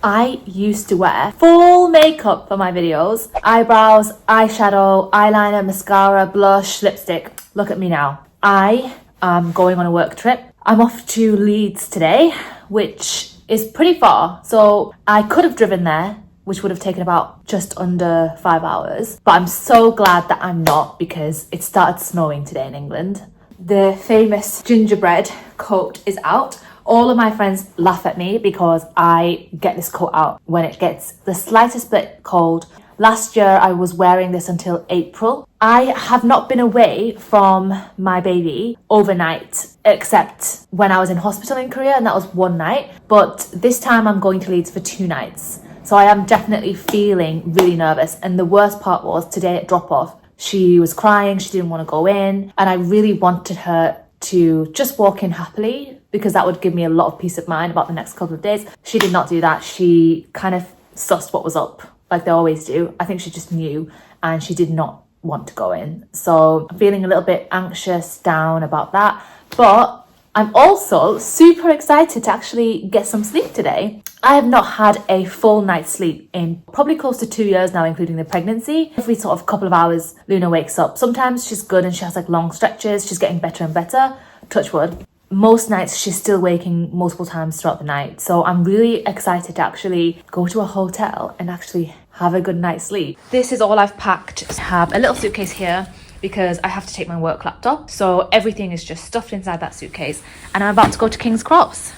I used to wear full makeup for my videos. Eyebrows, eyeshadow, eyeliner, mascara, blush, lipstick. Look at me now. I am going on a work trip. I'm off to Leeds today, which is pretty far. So I could have driven there, which would have taken about just under 5 hours. But I'm so glad that I'm not, because it started snowing today in England. The famous gingerbread coat is out. All of my friends laugh at me because I get this coat out when it gets the slightest bit cold. Last year I was wearing this until April. I have not been away from my baby overnight except when I was in hospital in Korea, and that was one night. But this time I'm going to Leeds for 2 nights. So I am definitely feeling really nervous. And the worst part was today at drop off, she was crying, she didn't want to go in. And I really wanted her to just walk in happily, because that would give me a lot of peace of mind about the next couple of days. She did not do that. She kind of sussed what was up, like they always do. I think she just knew, and she did not want to go in. So I'm feeling a little bit anxious, down about that. But I'm also super excited to actually get some sleep today. I have not had a full night's sleep in probably close to 2 years now, including the pregnancy. Every sort of couple of hours, Luna wakes up. Sometimes she's good and she has like long stretches. She's getting better and better, touch wood. Most nights she's still waking multiple times throughout the night. So I'm really excited to actually go to a hotel and actually have a good night's sleep. This is all I've packed. I have a little suitcase here because I have to take my work laptop. So everything is just stuffed inside that suitcase, and I'm about to go to King's Cross.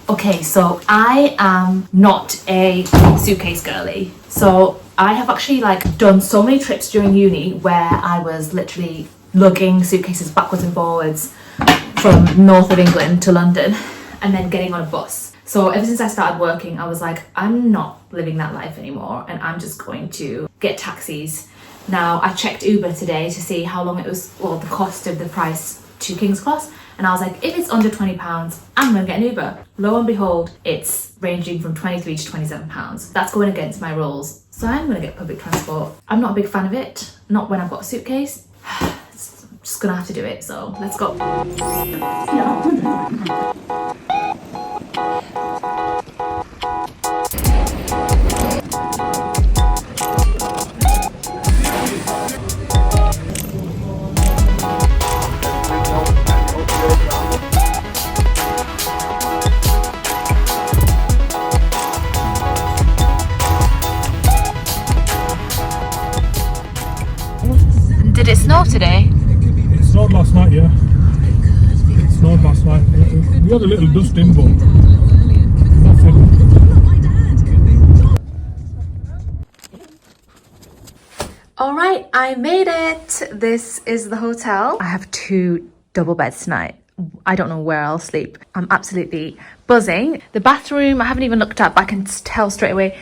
Okay, so I am not a suitcase girly. So I have actually like done so many trips during uni where I was literally lugging suitcases backwards and forwards from north of England to London and then getting on a bus. So ever since I started working, I was like, I'm not living that life anymore, and I'm just going to get taxis. Now I checked Uber today to see how long it was, or the cost of the price to King's Cross, and I was like, if it's under £20, I'm gonna get an Uber. Lo and behold, it's ranging from £23 to £27. That's going against my rules. So I'm gonna get public transport. I'm not a big fan of it, not when I've got a suitcase. Just gonna have to do it, so let's go. Did it snow today? It snowed last night, yeah. It snowed last night. We had a little dust in, but nothing. All right, I made it. This is the hotel. I have 2 double beds tonight. I don't know where I'll sleep. I'm absolutely buzzing. The bathroom, I haven't even looked at, but I can tell straight away,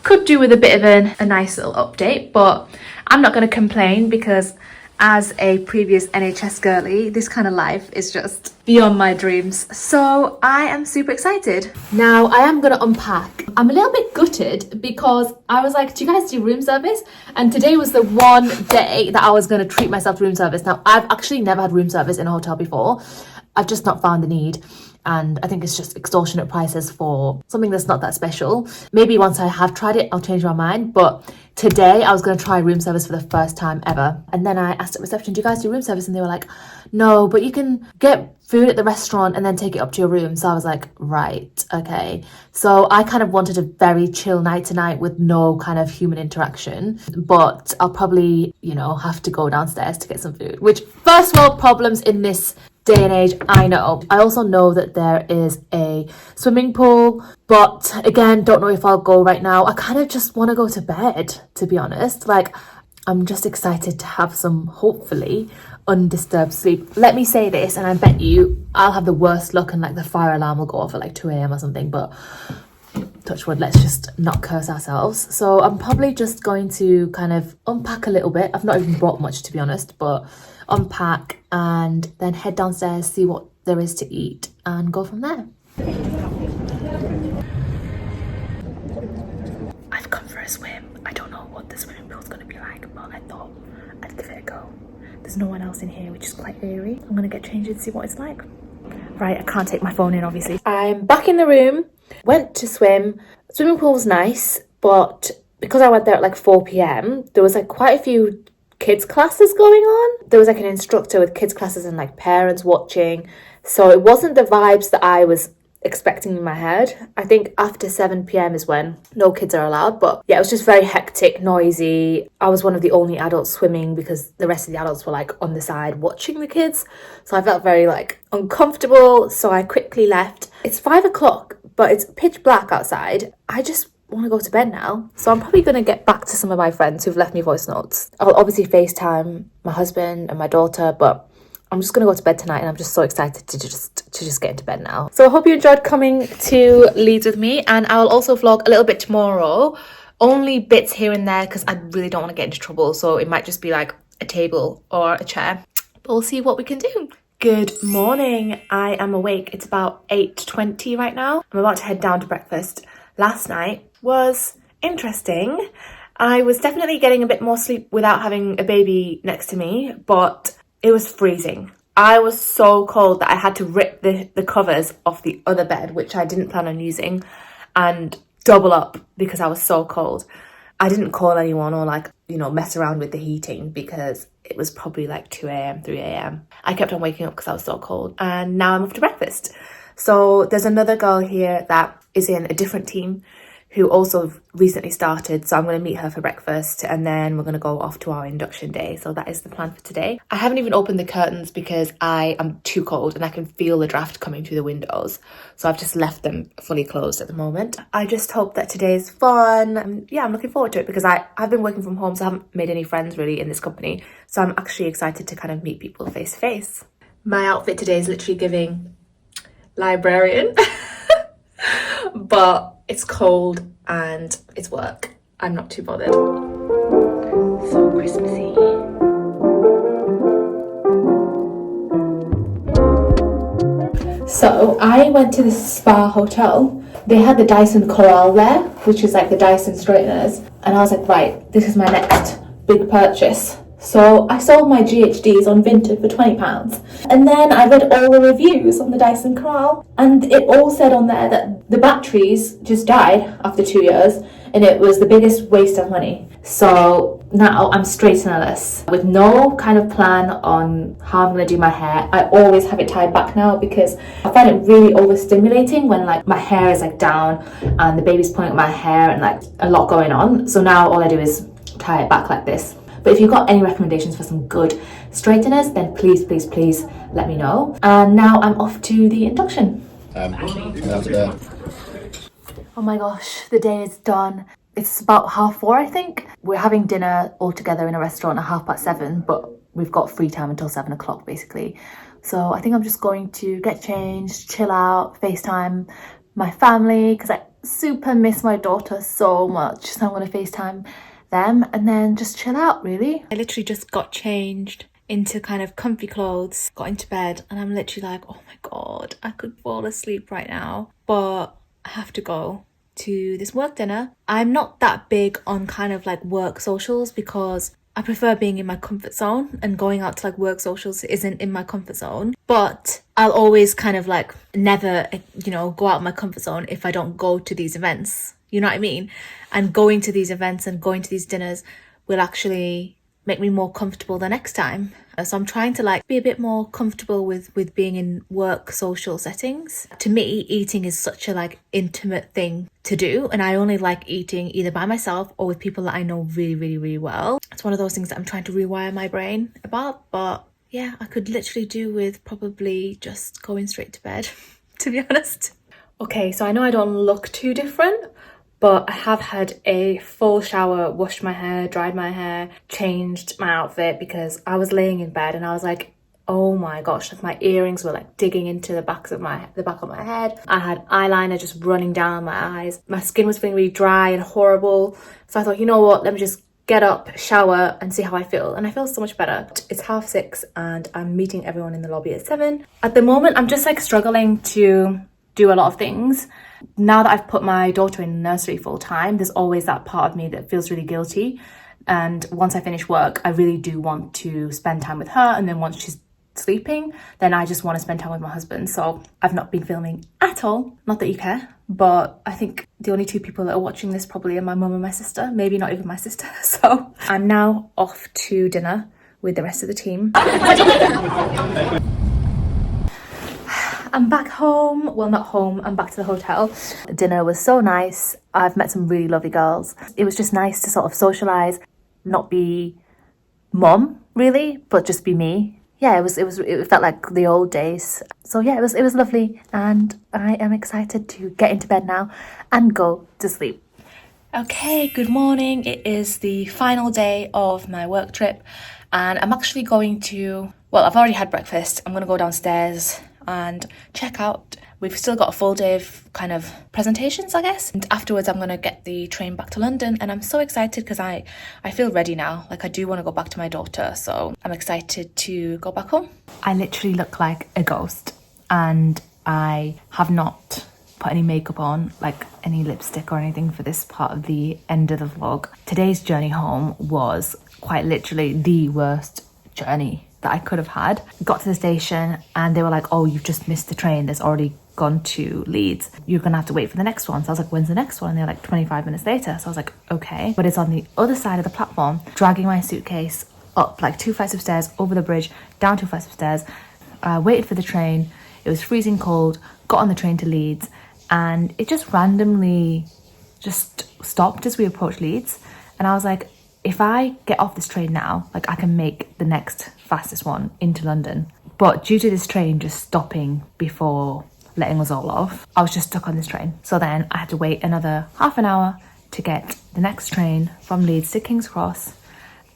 could do with a bit of a nice little update, but I'm not going to complain because as a previous NHS girly, this kind of life is just beyond my dreams. So I am super excited. Now I am going to unpack. I'm a little bit gutted because I was like, do you guys do room service? And today was the one day that I was going to treat myself to room service. Now I've actually never had room service in a hotel before. I've just not found the need. And I think it's just extortionate prices for something that's not that special. Maybe once I have tried it, I'll change my mind. But today I was going to try room service for the first time ever. And then I asked at reception, do you guys do room service? And they were like, no, but you can get food at the restaurant and then take it up to your room. So I was like, right, okay. So I kind of wanted a very chill night tonight with no kind of human interaction. But I'll probably, have to go downstairs to get some food. Which, first world problems in this day and age, I know. I also know that there is a swimming pool, but again, don't know if I'll go right now. I kind of just want to go to bed, to be honest. Like, I'm just excited to have some, hopefully, undisturbed sleep. Let me say this, and I bet you I'll have the worst luck and like the fire alarm will go off at like 2 a.m. or something, but touch wood, let's just not curse ourselves. So I'm probably just going to kind of unpack a little bit. I've not even brought much, to be honest, but unpack and then head downstairs, see what there is to eat and go from there. I've come for a swim. I don't know what the swimming pool's going to be like, but I thought I'd give it a go. There's no one else in here, which is quite eerie. I'm going to get changed and see what it's like. Right, I can't take my phone in, obviously. I'm back in the room. Went to swim. Swimming pool was nice, but because I went there at like 4 p.m, there was like quite a few kids classes going on. There was like an instructor with kids classes and like parents watching. So it wasn't the vibes that I was expecting in my head. I think after 7 p.m. is when no kids are allowed, but yeah, it was just very hectic, noisy. I was one of the only adults swimming because the rest of the adults were like on the side watching the kids. So I felt very like uncomfortable. So I quickly left. It's 5 o'clock, but it's pitch black outside. I just want to go to bed now. So I'm probably going to get back to some of my friends who've left me voice notes. I'll obviously FaceTime my husband and my daughter, but I'm just going to go to bed tonight, and I'm just so excited to just get into bed now. So I hope you enjoyed coming to Leeds with me, and I will also vlog a little bit tomorrow. Only bits here and there because I really don't want to get into trouble. So it might just be like a table or a chair. But we'll see what we can do. Good morning. I am awake. It's about 8:20 right now. I'm about to head down to breakfast. Last night was interesting. I was definitely getting a bit more sleep without having a baby next to me, but it was freezing. I was so cold that I had to rip the covers off the other bed, which I didn't plan on using, and double up because I was so cold. I didn't call anyone or like, mess around with the heating because it was probably like 2 a.m, 3 a.m. I kept on waking up because I was so cold, and now I'm off to breakfast. So there's another girl here that is in a different team who also recently started, so I'm going to meet her for breakfast, and then we're going to go off to our induction day. So that is the plan for today. I haven't even opened the curtains because I am too cold and I can feel the draft coming through the windows, so I've just left them fully closed at the moment. I just hope that today is fun, and yeah, I'm looking forward to it because I've been working from home, so I haven't made any friends really in this company, so I'm actually excited to kind of meet people face to face. My outfit today is literally giving librarian but it's cold and it's work. I'm not too bothered. So Christmassy. So I went to the spa hotel. They had the Dyson Coral there, which is like the Dyson straighteners. And I was like, right, this is my next big purchase. So I sold my GHDs on Vinted for £20. And then I read all the reviews on the Dyson Coral, and it all said on there that the batteries just died after 2 years, and it was the biggest waste of money. So now I'm straightenerless with no kind of plan on how I'm going to do my hair. I always have it tied back now because I find it really overstimulating when like my hair is like down and the baby's pulling at my hair and like a lot going on. So now all I do is tie it back like this. But if you've got any recommendations for some good straighteners, then please let me know. And now I'm off to the induction. Oh my gosh, the day is done. It's about 4:30, I think. We're having dinner all together in a restaurant at 7:30, but we've got free time until 7 o'clock basically. So I think I'm just going to get changed, chill out, FaceTime my family because I super miss my daughter so much. So I'm going to FaceTime them and then just chill out really. I literally just got changed into kind of comfy clothes, got into bed, and I'm literally like, oh my god, I could fall asleep right now, but I have to go to this work dinner. I'm not that big on kind of like work socials because I prefer being in my comfort zone, and going out to like work socials isn't in my comfort zone. But I'll always kind of like never, go out of my comfort zone if I don't go to these events. You know what I mean? And going to these events and going to these dinners will actually make me more comfortable the next time. So I'm trying to like be a bit more comfortable with being in work social settings. To me, eating is such a like intimate thing to do, and I only like eating either by myself or with people that I know really, really, really well. It's one of those things that I'm trying to rewire my brain about, but yeah, I could literally do with probably just going straight to bed, to be honest. Okay, so I know I don't look too different, but I have had a full shower, washed my hair, dried my hair, changed my outfit because I was laying in bed and I was like, oh my gosh, like my earrings were like digging into the back of my head. I had eyeliner just running down my eyes. My skin was feeling really dry and horrible. So I thought, you know what, let me just get up, shower and see how I feel. And I feel so much better. It's 6:30 and I'm meeting everyone in the lobby at 7. At the moment, I'm just like struggling to do a lot of things. Now that I've put my daughter in nursery full time, there's always that part of me that feels really guilty. And once I finish work, I really do want to spend time with her. And then once she's sleeping, then I just want to spend time with my husband. So I've not been filming at all. Not that you care, but I think the only two people that are watching this probably are my mum and my sister, maybe not even my sister. So I'm now off to dinner with the rest of the team. I'm back home. Well, not home, I'm back to the hotel. Dinner was so nice. I've met some really lovely girls. It was just nice to sort of socialise, not be mum really, but just be me. Yeah, it felt like the old days. So yeah, it was lovely, and I am excited to get into bed now and go to sleep. Okay, good morning. It is the final day of my work trip, and I'm actually going to, well, I've already had breakfast. I'm going to go downstairs and check out. We've still got a full day of kind of presentations, I guess. And afterwards, I'm going to get the train back to London. And I'm so excited because I feel ready now. Like, I do want to go back to my daughter. So I'm excited to go back home. I literally look like a ghost. And I have not put any makeup on, like any lipstick or anything for this part of the end of the vlog. Today's journey home was quite literally the worst journey that I could have had. Got to the station and they were like, oh, you've just missed the train. There's already gone to Leeds. You're gonna have to wait for the next one. So I was like, when's the next one? And they're like 25 minutes later. So I was like, okay. But it's on the other side of the platform, dragging my suitcase up like 2 flights of stairs, over the bridge, down 2 flights of stairs. Waited for the train. It was freezing cold. Got on the train to Leeds and it just randomly just stopped as we approached Leeds. And I was like, if I get off this train now, like I can make the next fastest one into London. But due to this train just stopping before letting us all off, I was just stuck on this train. So then I had to wait another half an hour to get the next train from Leeds to King's Cross.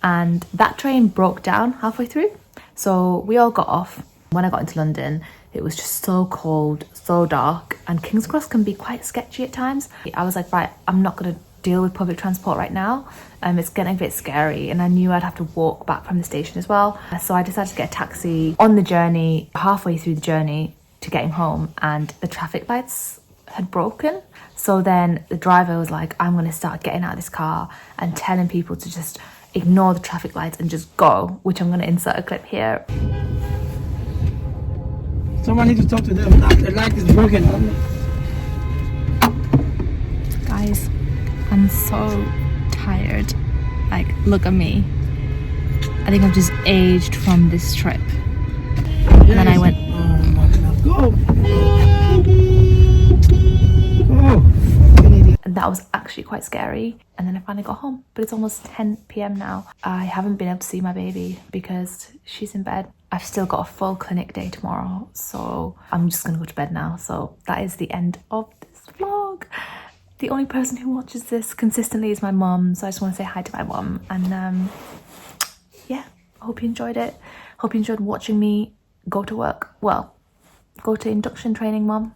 And that train broke down halfway through. So we all got off. When I got into London, it was just so cold, so dark, and King's Cross can be quite sketchy at times. I was like, right, I'm not gonna deal with public transport right now. It's getting a bit scary, and I knew I'd have to walk back from the station as well. So I decided to get a taxi on the journey, halfway through the journey to getting home, and the traffic lights had broken. So then the driver was like, I'm gonna start getting out of this car and telling people to just ignore the traffic lights and just go, which I'm gonna insert a clip here. Someone needs to talk to them. The light is broken. Guys, I'm so tired. Like, look at me. I think I've just aged from this trip. And then I went, Oh my God. Go! and that was actually quite scary. And then I finally got home, but it's almost 10 p.m. now. I haven't been able to see my baby because she's in bed. I've still got a full clinic day tomorrow, so I'm just gonna go to bed now. So that is the end of this vlog. The only person who watches this consistently is my mum, so I just want to say hi to my mum. And yeah, I hope you enjoyed it. Hope you enjoyed watching me go to work. Well, go to induction training, mum.